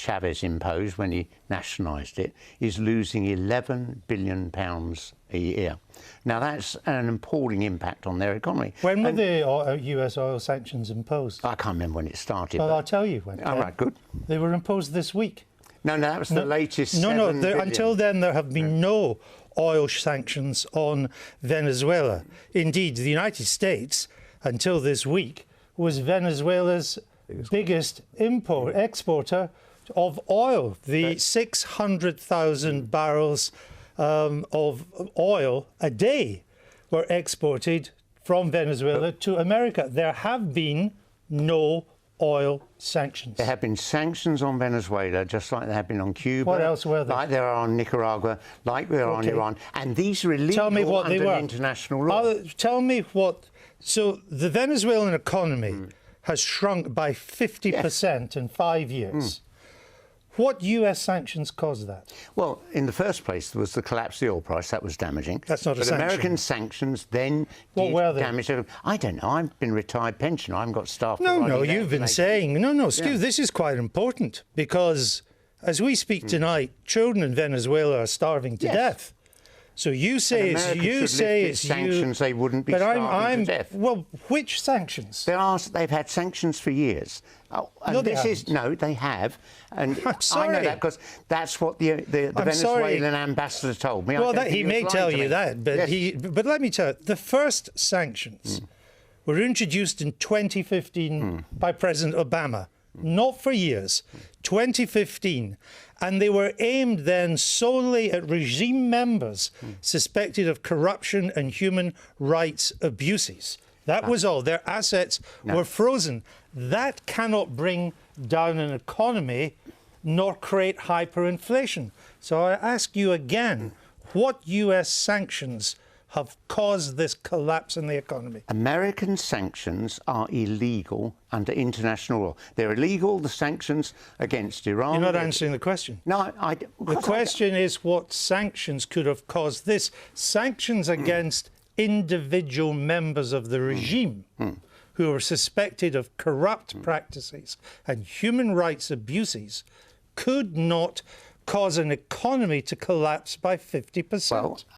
Chavez imposed when he nationalised it is losing £11 billion a year. Now, that's an appalling impact on their economy. When were the US oil sanctions imposed? I can't remember when it started. Well, I'll tell you when. All right, good. They were imposed this week. No, that was the latest. No, until then there have been no oil sanctions on Venezuela. Indeed, the United States, until this week, was Venezuela's biggest exporter of oil. The 600,000 barrels of oil a day were exported from Venezuela to America. There have been no oil sanctions. There have been sanctions on Venezuela, just like there have been on Cuba. What else were there? Like there are on Nicaragua, like there are on Iran. And these are illegal Tell me what under they were. International law. Tell me what... So the Venezuelan economy has shrunk by 50% in 5 years. What US sanctions caused that? Well, in the first place, there was the collapse of the oil price. That was damaging. That's not a but sanction. American sanctions then What were they? damage. I don't know. I've been retired pensioner. I haven't got staff. No, you've been saying... No, excuse, this is quite important because as we speak tonight, children in Venezuela are starving to death. So you say it's sanctions. They wouldn't be starving to death. Well, which sanctions? They've had sanctions for years. No, they haven't. No, they have. And I'm sorry. I know that because that's what the Venezuelan ambassador told me. Well, he may tell you that, but yes. But let me tell you, the first sanctions were introduced in 2015 by President Obama. Not for years, 2015. And they were aimed then solely at regime members suspected of corruption and human rights abuses. That was all. Their assets were frozen. That cannot bring down an economy nor create hyperinflation. So I ask you again, what US sanctions have caused this collapse in the economy? American sanctions are illegal under international law. They're illegal, the sanctions against Iran. You're not answering the question. No, the question is what sanctions could have caused this. Sanctions against individual members of the regime who are suspected of corrupt practices and human rights abuses could not cause an economy to collapse by 50%. Well,